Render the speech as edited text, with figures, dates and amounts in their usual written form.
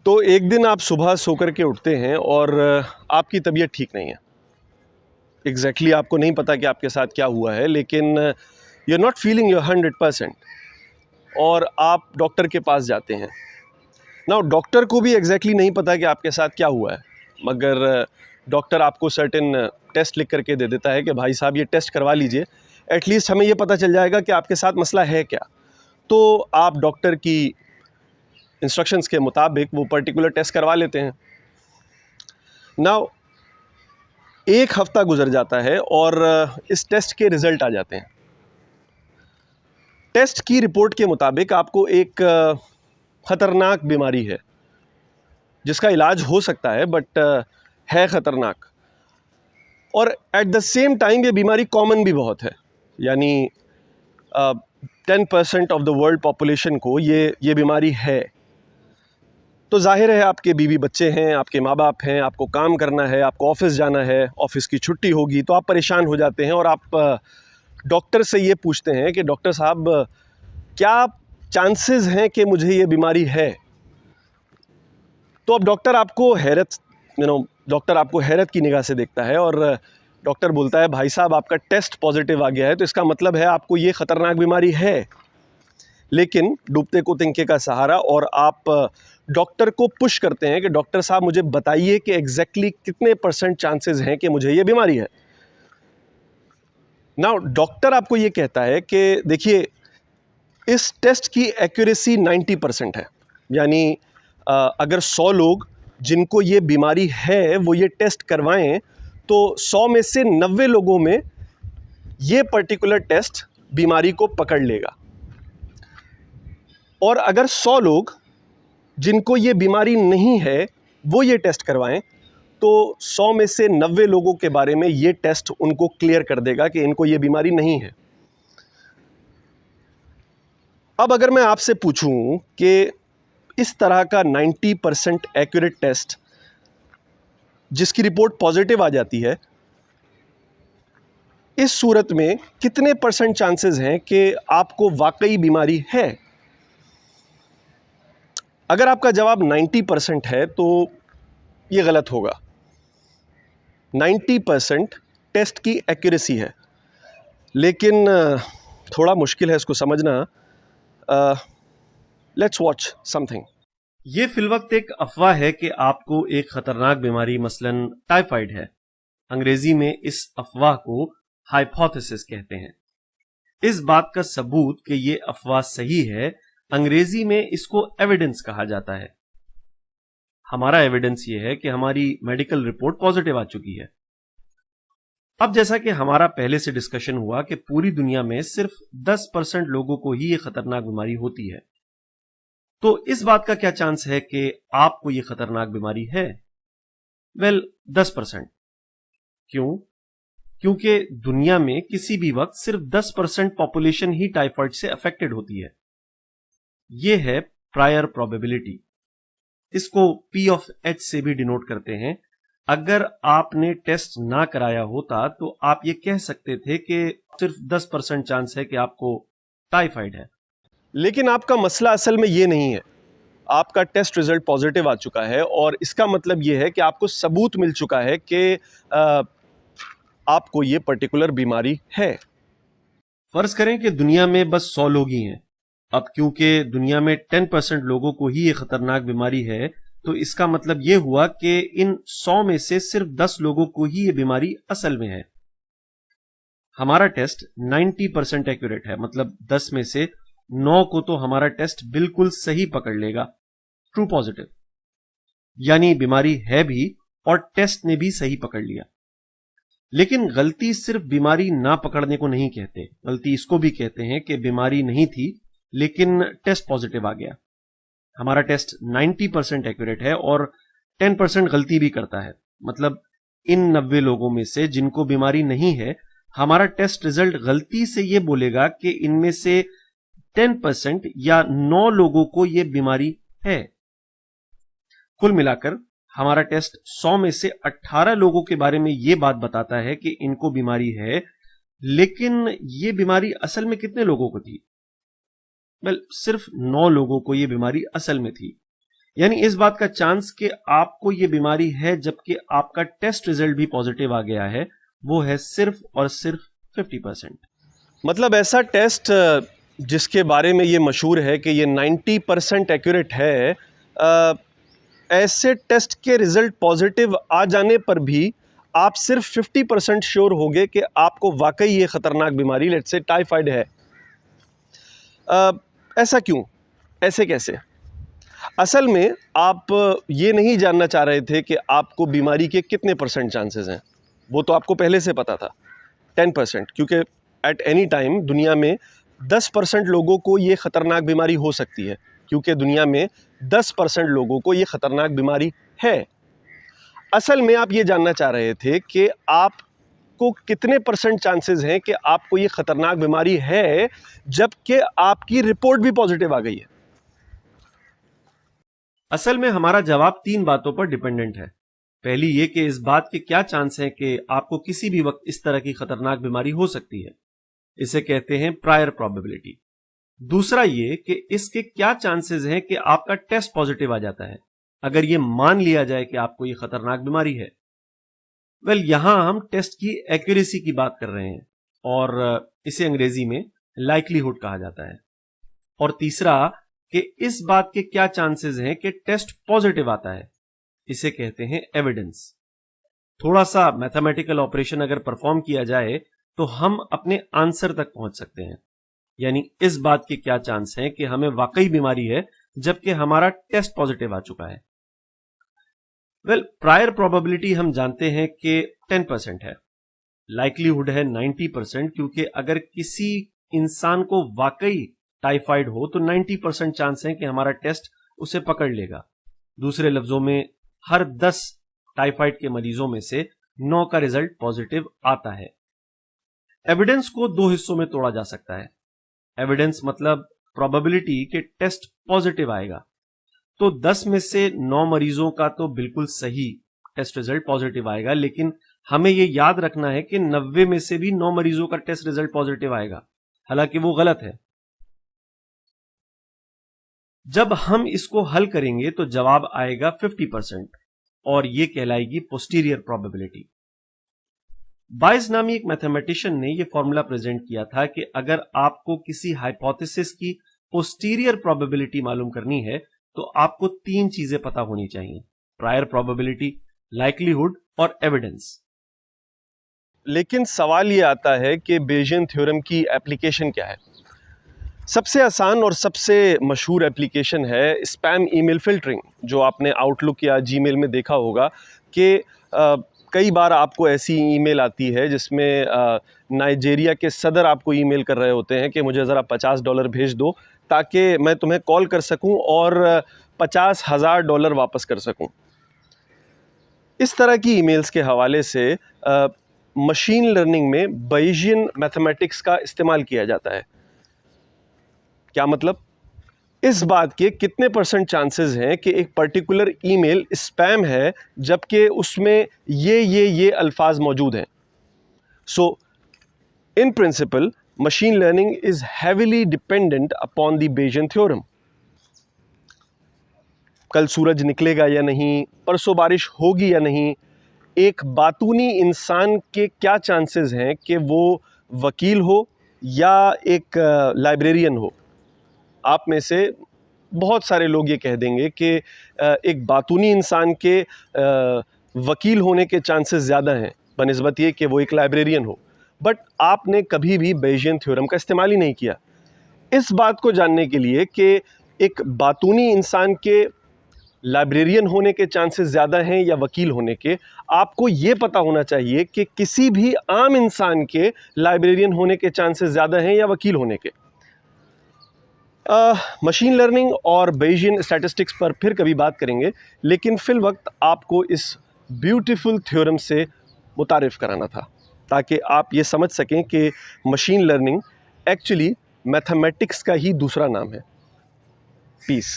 तो एक दिन आप सुबह सो कर के उठते हैं और आपकी तबीयत ठीक नहीं है। एग्जैक्टली आपको नहीं पता कि आपके साथ क्या हुआ है, लेकिन you are not feeling your 100%, और आप डॉक्टर के पास जाते हैं। नाउ डॉक्टर को भी एग्जैक्टली नहीं पता कि आपके साथ क्या हुआ है, मगर डॉक्टर आपको सर्टेन टेस्ट लिख करके दे देता है कि भाई साहब ये टेस्ट करवा लीजिए, एटलीस्ट हमें ये पता चल जाएगा कि आपके साथ मसला है क्या। तो आप डॉक्टर की इंस्ट्रक्शंस के मुताबिक वो पर्टिकुलर टेस्ट करवा लेते हैं। नाउ एक हफ्ता गुजर जाता है और इस टेस्ट के रिज़ल्ट आ जाते हैं। टेस्ट की रिपोर्ट के मुताबिक आपको एक ख़तरनाक बीमारी है जिसका इलाज हो सकता है, बट है ख़तरनाक। और एट द सेम टाइम ये बीमारी कॉमन भी बहुत है, यानी 10% ऑफ द वर्ल्ड पॉपुलेशन को ये बीमारी है। तो जाहिर है आपके बीवी बच्चे हैं, आपके माँ बाप हैं, आपको काम करना है, आपको ऑफिस जाना है, ऑफिस की छुट्टी होगी, तो आप परेशान हो जाते हैं और आप डॉक्टर से ये पूछते हैं कि डॉक्टर साहब क्या चांसेस हैं कि मुझे ये बीमारी है। तो अब डॉक्टर आपको हैरत की निगाह से देखता है और डॉक्टर बोलता है भाई साहब आपका टेस्ट पॉजिटिव आ गया है, तो इसका मतलब है आपको ये ख़तरनाक बीमारी है। लेकिन डूबते को तिनके का सहारा, और आप डॉक्टर को पुश करते हैं कि डॉक्टर साहब मुझे बताइए कि एग्जैक्टली कितने % चांसेस हैं कि मुझे ये बीमारी है। नाउ डॉक्टर आपको ये कहता है कि देखिए इस टेस्ट की एक्यूरेसी 90% है, यानी अगर 100 लोग जिनको ये बीमारी है वो ये टेस्ट करवाएं तो 100 में से 90 लोगों में ये पर्टिकुलर टेस्ट बीमारी को पकड़ लेगा। और अगर 100 लोग जिनको ये बीमारी नहीं है वो ये टेस्ट करवाएं तो 100 में से 90 लोगों के बारे में ये टेस्ट उनको क्लियर कर देगा कि इनको ये बीमारी नहीं है। अब अगर मैं आपसे पूछूं कि इस तरह का 90% एक्यूरेट टेस्ट जिसकी रिपोर्ट पॉजिटिव आ जाती है, इस सूरत में कितने % चांसेस हैं कि आपको वाकई बीमारी है। अगर आपका जवाब 90% है तो ये गलत होगा। 90% टेस्ट की एक्यूरेसी है, लेकिन थोड़ा मुश्किल है इसको समझना। Let's watch something. ये फिलवक्त एक अफवाह है कि आपको एक खतरनाक बीमारी मसलन टाइफाइड है। अंग्रेजी में इस अफवाह को हाइपोथेसिस कहते हैं। इस बात का सबूत कि ये अफवाह सही है, अंग्रेजी में इसको एविडेंस कहा जाता है। हमारा एविडेंस ये है कि हमारी मेडिकल रिपोर्ट पॉजिटिव आ चुकी है। अब जैसा कि हमारा पहले से डिस्कशन हुआ कि पूरी दुनिया में सिर्फ 10% लोगों को ही ये खतरनाक बीमारी होती है, तो इस बात का क्या चांस है कि आपको ये खतरनाक बीमारी है? वेल, 10%। क्यों? क्योंकि दुनिया में किसी भी वक्त सिर्फ 10% पॉपुलेशन ही टाइफाइड से अफेक्टेड होती है। यह है प्रायर प्रोबेबिलिटी। इसको P ऑफ H से भी डिनोट करते हैं। अगर आपने टेस्ट ना कराया होता तो आप ये कह सकते थे कि सिर्फ 10% चांस है कि आपको टाइफाइड है। लेकिन आपका मसला असल में ये नहीं है। आपका टेस्ट रिजल्ट पॉजिटिव आ चुका है और इसका मतलब ये है कि आपको सबूत मिल चुका है कि आपको ये पर्टिकुलर बीमारी है। फर्ज करें कि दुनिया में बस 100 लोग ही हैं। अब क्योंकि दुनिया में 10% लोगों को ही ये खतरनाक बीमारी है, तो इसका मतलब यह हुआ कि इन 100 में से सिर्फ 10 लोगों को ही ये बीमारी असल में है। हमारा टेस्ट 90% एक्यूरेट है, मतलब 10 में से 9 को तो हमारा टेस्ट बिल्कुल सही पकड़ लेगा, ट्रू पॉजिटिव, यानी बीमारी है भी और टेस्ट ने भी सही पकड़ लिया। लेकिन गलती सिर्फ बीमारी ना पकड़ने को नहीं कहते, गलती इसको भी कहते हैं कि बीमारी नहीं थी लेकिन टेस्ट पॉजिटिव आ गया। हमारा टेस्ट 90% एक्यूरेट है और 10% गलती भी करता है, मतलब इन 90 लोगों में से जिनको बीमारी नहीं है, हमारा टेस्ट रिजल्ट गलती से यह बोलेगा कि इनमें से 10% या 9 लोगों को यह बीमारी है। कुल मिलाकर हमारा टेस्ट 100 में से 18 लोगों के बारे में यह बात बताता है कि इनको बीमारी है, लेकिन यह बीमारी असल में कितने लोगों को थी? सिर्फ 9 लोगों को यह बीमारी असल में थी। यानी इस बात का चांस कि आपको ये बीमारी है जबकि आपका टेस्ट रिजल्ट भी पॉजिटिव आ गया है, वो है सिर्फ और सिर्फ 50%। मतलब ऐसा टेस्ट जिसके बारे में ये मशहूर है कि ये 90% एक्यूरेट है, ऐसे टेस्ट के रिजल्ट पॉजिटिव आ जाने पर भी आप सिर्फ 50% श्योर होगे कि आपको वाकई ये ख़तरनाक बीमारी लेट्स से टाइफाइड है। ऐसा क्यों, ऐसे कैसे? असल में आप ये नहीं जानना चाह रहे थे कि आपको बीमारी के कितने परसेंट चांसेस हैं, वो तो आपको पहले से पता था 10%, क्योंकि एट एनी टाइम दुनिया में 10% लोगों को ये ख़तरनाक बीमारी हो सकती है, क्योंकि दुनिया में 10% लोगों को ये ख़तरनाक बीमारी है। असल में आप ये जानना चाह रहे थे कि आपको कितने परसेंट चांसेस हैं कि आपको ये ख़तरनाक बीमारी है जबकि आपकी रिपोर्ट भी पॉजिटिव आ गई है। असल में हमारा जवाब 3 बातों पर डिपेंडेंट है। पहली ये कि इस बात के क्या चांस हैं कि आपको किसी भी वक्त इस तरह की खतरनाक बीमारी हो सकती है, इसे कहते हैं प्रायर प्रोबेबिलिटी। दूसरा ये कि इसके क्या चांसेस हैं कि आपका टेस्ट पॉजिटिव आ जाता है अगर ये मान लिया जाए कि आपको ये खतरनाक बीमारी है। यहां हम टेस्ट की एक्यूरेसी की बात कर रहे हैं और इसे अंग्रेजी में लाइक्लीहुड कहा जाता है। और तीसरा कि इस बात के क्या चांसेस हैं कि टेस्ट पॉजिटिव आता है, इसे कहते हैं एविडेंस। थोड़ा सा मैथमेटिकल ऑपरेशन अगर परफॉर्म किया जाए तो हम अपने आंसर तक पहुंच सकते हैं, यानी इस बात के क्या चांस हैं कि हमें वाकई बीमारी है जबकि हमारा टेस्ट पॉजिटिव आ चुका है। प्रायर प्रोबेबिलिटी हम जानते हैं कि 10% है, लाइक्लीहुड है 90%, क्योंकि अगर किसी इंसान को वाकई टाइफाइड हो तो 90% चांस है कि हमारा टेस्ट उसे पकड़ लेगा। दूसरे लफ्जों में हर 10 टाइफाइड के मरीजों में से 9 का रिजल्ट पॉजिटिव आता है। एविडेंस को 2 हिस्सों में तोड़ा जा सकता है। एविडेंस मतलब प्रोबेबिलिटी कि टेस्ट पॉजिटिव आएगा, तो 10 में से 9 मरीजों का तो बिल्कुल सही टेस्ट रिजल्ट पॉजिटिव आएगा, लेकिन हमें यह याद रखना है कि 90 में से भी 9 मरीजों का टेस्ट रिजल्ट पॉजिटिव आएगा, हालांकि वो गलत है। जब हम इसको हल करेंगे तो जवाब आएगा 50% और यह कहलाएगी पोस्टीरियर प्रोबेबिलिटी। बाइस नामी एक मैथमेटिशियन ने यह फॉर्मूला प्रेजेंट किया था कि अगर आपको किसी हाइपोथेसिस की पोस्टीरियर प्रोबेबिलिटी मालूम करनी है तो आपको 3 चीजें पता होनी चाहिए: प्रायर प्रोबेबिलिटी, लाइक्लीहुड और एविडेंस। लेकिन सवाल ये आता है कि बेयजियन थ्योरम की एप्लीकेशन क्या है? सबसे आसान और सबसे मशहूर एप्लीकेशन है स्पैम ईमेल फ़िल्टरिंग, जो आपने आउटलुक या जीमेल में देखा होगा कि कई बार आपको ऐसी ईमेल आती है जिसमें नाइजीरिया के सदर आपको ईमेल कर रहे होते हैं कि मुझे ज़रा $50 भेज दो ताकि मैं तुम्हें कॉल कर सकूं और $50,000 वापस कर सकूं। इस तरह की ईमेल्स के हवाले से मशीन लर्निंग में bayesian मैथमेटिक्स का इस्तेमाल किया जाता है। क्या मतलब? इस बात के कितने परसेंट चांसेस हैं कि एक पर्टिकुलर ईमेल स्पैम है जबकि उसमें ये अल्फाज मौजूद हैं। So in principle machine learning is heavily dependent upon the Bayesian theorem. कल सूरज निकलेगा या नहीं, परसों बारिश होगी या नहीं, एक बातूनी इंसान के क्या चांसेस हैं कि वो वकील हो या एक लाइब्रेरियन हो। आप में से बहुत सारे लोग ये कह देंगे कि एक बातूनी इंसान के वकील होने के चांसेस ज़्यादा हैं बनिस्बत ये कि वो एक लाइब्रेरियन हो, बट आपने कभी भी बेयजियन थ्योरम का इस्तेमाल ही नहीं किया। इस बात को जानने के लिए कि एक बातूनी इंसान के लाइब्रेरियन होने के चांसेस ज़्यादा हैं या वकील होने के, आपको ये पता होना चाहिए कि किसी भी आम इंसान के लाइब्रेरियन होने के चांसेस ज़्यादा हैं या वकील होने के। मशीन लर्निंग और बेयजियन स्टैटिस्टिक्स पर फिर कभी बात करेंगे, लेकिन फिल वक्त आपको इस ब्यूटीफुल थ्योरम से मुतारिफ़ कराना था ताकि आप ये समझ सकें कि मशीन लर्निंग एक्चुअली मैथमेटिक्स का ही दूसरा नाम है। पीस।